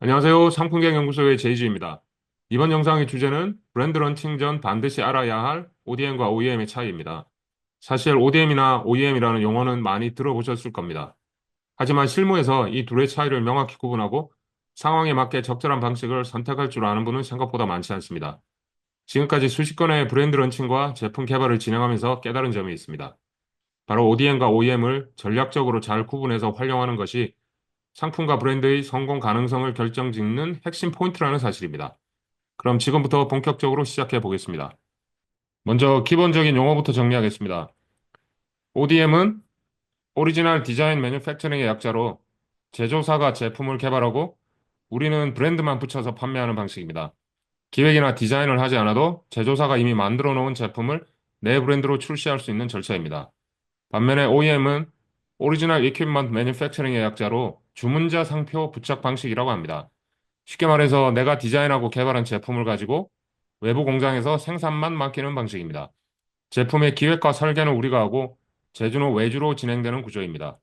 안녕하세요. 상품경연구소의 제이지입니다. 이번 영상의 주제는 브랜드 런칭 전 반드시 알아야 할 ODM과 OEM의 차이입니다. 사실 ODM이나 OEM이라는 용어는 많이 들어보셨을 겁니다. 하지만 실무에서 이 둘의 차이를 명확히 구분하고 상황에 맞게 적절한 방식을 선택할 줄 아는 분은 생각보다 많지 않습니다. 지금까지 수십 건의 브랜드 런칭과 제품 개발을 진행하면서 깨달은 점이 있습니다. 바로 ODM과 OEM을 전략적으로 잘 구분해서 활용하는 것이 상품과 브랜드의 성공 가능성을 결정짓는 핵심 포인트라는 사실입니다. 그럼 지금부터 본격적으로 시작해 보겠습니다. 먼저 기본적인 용어부터 정리하겠습니다. ODM은 오리지널 디자인 매뉴팩처링의 약자로 제조사가 제품을 개발하고 우리는 브랜드만 붙여서 판매하는 방식입니다. 기획이나 디자인을 하지 않아도 제조사가 이미 만들어 놓은 제품을 내 브랜드로 출시할 수 있는 절차입니다. 반면에 OEM은 오리지널 이퀴먼트 매뉴팩처링의 약자로 주문자 상표 부착 방식이라고 합니다. 쉽게 말해서 내가 디자인하고 개발한 제품을 가지고 외부 공장에서 생산만 맡기는 방식입니다. 제품의 기획과 설계는 우리가 하고 제조는 외주로 진행되는 구조입니다.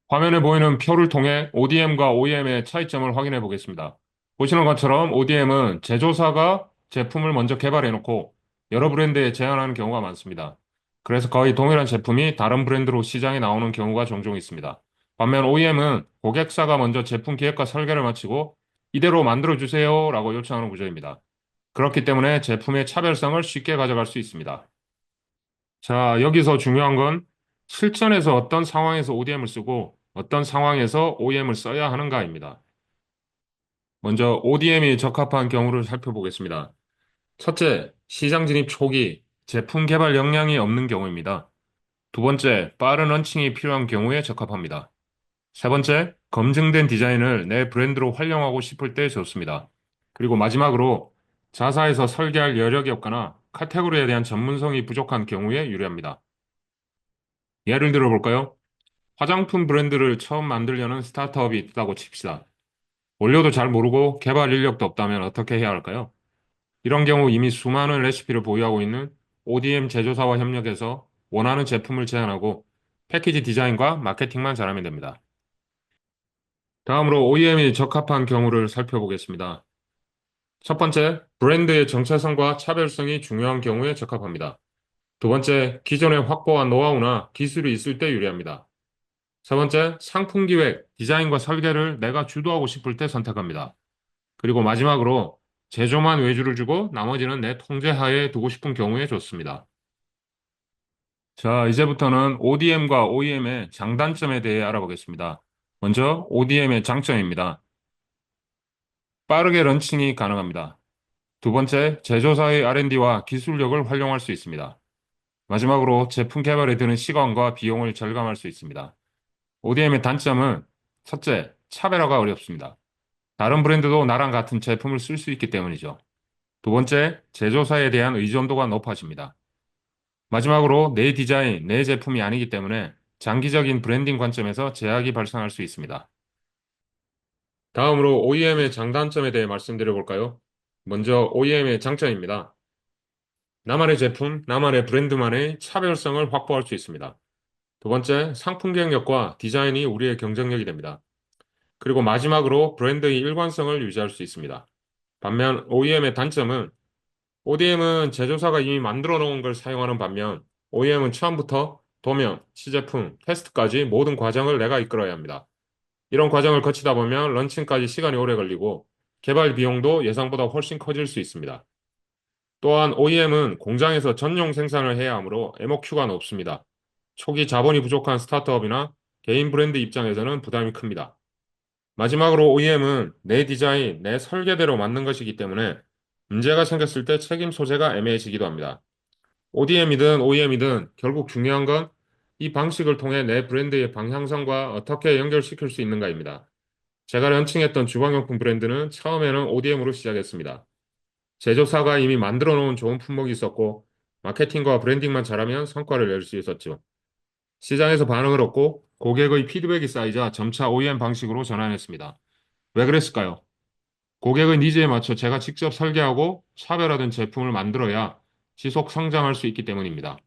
화면에 보이는 표를 통해 ODM과 OEM의 차이점을 확인해 보겠습니다. 보시는 것처럼 ODM은 제조사가 제품을 먼저 개발해 놓고 여러 브랜드에 제안하는 경우가 많습니다. 그래서 거의 동일한 제품이 다른 브랜드로 시장에 나오는 경우가 종종 있습니다. 반면 OEM은 고객사가 먼저 제품 기획과 설계를 마치고 이대로 만들어 주세요 라고 요청하는 구조입니다. 그렇기 때문에 제품의 차별성을 쉽게 가져갈 수 있습니다. 자, 여기서 중요한 건 실전에서 어떤 상황에서 ODM을 쓰고 어떤 상황에서 OEM을 써야 하는가입니다. 먼저 ODM이 적합한 경우를 살펴보겠습니다. 첫째, 시장 진입 초기, 제품 개발 역량이 없는 경우입니다. 두 번째, 빠른 런칭이 필요한 경우에 적합합니다. 세 번째, 검증된 디자인을 내 브랜드로 활용하고 싶을 때 좋습니다. 그리고 마지막으로 자사에서 설계할 여력이 없거나 카테고리에 대한 전문성이 부족한 경우에 유리합니다. 예를 들어 볼까요? 화장품 브랜드를 처음 만들려는 스타트업이 있다고 칩시다. 원료도 잘 모르고 개발 인력도 없다면 어떻게 해야 할까요? 이런 경우 이미 수많은 레시피를 보유하고 있는 ODM 제조사와 협력해서 원하는 제품을 제안하고 패키지 디자인과 마케팅만 잘하면 됩니다. 다음으로 OEM이 적합한 경우를 살펴보겠습니다. 첫 번째, 브랜드의 정체성과 차별성이 중요한 경우에 적합합니다. 두 번째, 기존에 확보한 노하우나 기술이 있을 때 유리합니다. 세 번째, 상품 기획, 디자인과 설계를 내가 주도하고 싶을 때 선택합니다. 그리고 마지막으로 제조만 외주를 주고 나머지는 내 통제하에 두고 싶은 경우에 좋습니다. 자, 이제부터는 ODM과 OEM의 장단점에 대해 알아보겠습니다. 먼저 ODM의 장점입니다. 빠르게 런칭이 가능합니다. 두 번째, 제조사의 R&D와 기술력을 활용할 수 있습니다. 마지막으로 제품 개발에 드는 시간과 비용을 절감할 수 있습니다. ODM의 단점은 첫째, 차별화가 어렵습니다. 다른 브랜드도 나랑 같은 제품을 쓸 수 있기 때문이죠. 두 번째, 제조사에 대한 의존도가 높아집니다. 마지막으로 내 디자인, 내 제품이 아니기 때문에 장기적인 브랜딩 관점에서 제약이 발생할 수 있습니다. 다음으로 OEM의 장단점에 대해 말씀드려 볼까요? 먼저 OEM의 장점입니다. 나만의 제품, 나만의 브랜드만의 차별성을 확보할 수 있습니다. 두 번째, 상품 경력과 디자인이 우리의 경쟁력이 됩니다. 그리고 마지막으로 브랜드의 일관성을 유지할 수 있습니다. 반면 OEM의 단점은 ODM은 제조사가 이미 만들어 놓은 걸 사용하는 반면 OEM은 처음부터 도면, 시제품, 테스트까지 모든 과정을 내가 이끌어야 합니다. 이런 과정을 거치다 보면 런칭까지 시간이 오래 걸리고 개발 비용도 예상보다 훨씬 커질 수 있습니다. 또한 OEM은 공장에서 전용 생산을 해야 하므로 MOQ가 높습니다. 초기 자본이 부족한 스타트업이나 개인 브랜드 입장에서는 부담이 큽니다. 마지막으로 OEM은 내 디자인, 내 설계대로 만든 것이기 때문에 문제가 생겼을 때 책임 소재가 애매해지기도 합니다. ODM이든 OEM이든 결국 중요한 건 이 방식을 통해 내 브랜드의 방향성과 어떻게 연결시킬 수 있는가입니다. 제가 런칭했던 주방용품 브랜드는 처음에는 ODM으로 시작했습니다. 제조사가 이미 만들어 놓은 좋은 품목이 있었고 마케팅과 브랜딩만 잘하면 성과를 낼 수 있었죠. 시장에서 반응을 얻고 고객의 피드백이 쌓이자 점차 OEM 방식으로 전환했습니다. 왜 그랬을까요? 고객의 니즈에 맞춰 제가 직접 설계하고 차별화된 제품을 만들어야 지속 성장할 수 있기 때문입니다.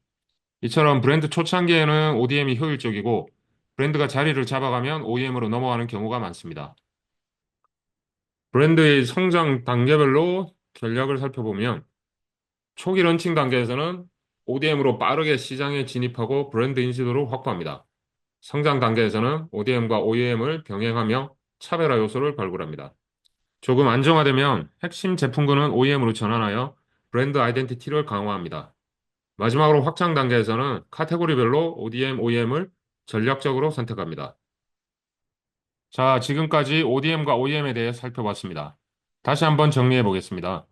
이처럼 브랜드 초창기에는 ODM이 효율적이고 브랜드가 자리를 잡아가면 OEM으로 넘어가는 경우가 많습니다. 브랜드의 성장 단계별로 전략을 살펴보면 초기 런칭 단계에서는 ODM으로 빠르게 시장에 진입하고 브랜드 인지도를 확보합니다. 성장 단계에서는 ODM과 OEM을 병행하며 차별화 요소를 발굴합니다. 조금 안정화되면 핵심 제품군은 OEM으로 전환하여 브랜드 아이덴티티를 강화합니다. 마지막으로 확장 단계에서는 카테고리별로 ODM, OEM을 전략적으로 선택합니다. 자, 지금까지 ODM과 OEM에 대해 살펴봤습니다. 다시 한번 정리해 보겠습니다.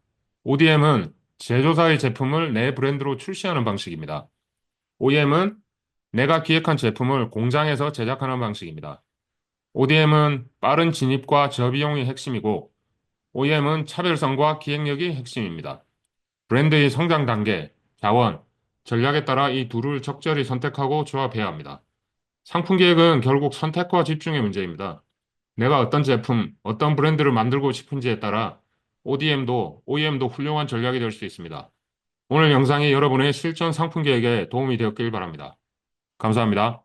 ODM은 제조사의 제품을 내 브랜드로 출시하는 방식입니다. OEM은 내가 기획한 제품을 공장에서 제작하는 방식입니다. ODM은 빠른 진입과 저비용이 핵심이고, OEM은 차별성과 기획력이 핵심입니다. 브랜드의 성장 단계, 자원, 전략에 따라 이 둘을 적절히 선택하고 조합해야 합니다. 상품 기획은 결국 선택과 집중의 문제입니다. 내가 어떤 제품, 어떤 브랜드를 만들고 싶은지에 따라 ODM도 OEM도 훌륭한 전략이 될 수 있습니다. 오늘 영상이 여러분의 실전 상품 계획에 도움이 되었길 바랍니다. 감사합니다.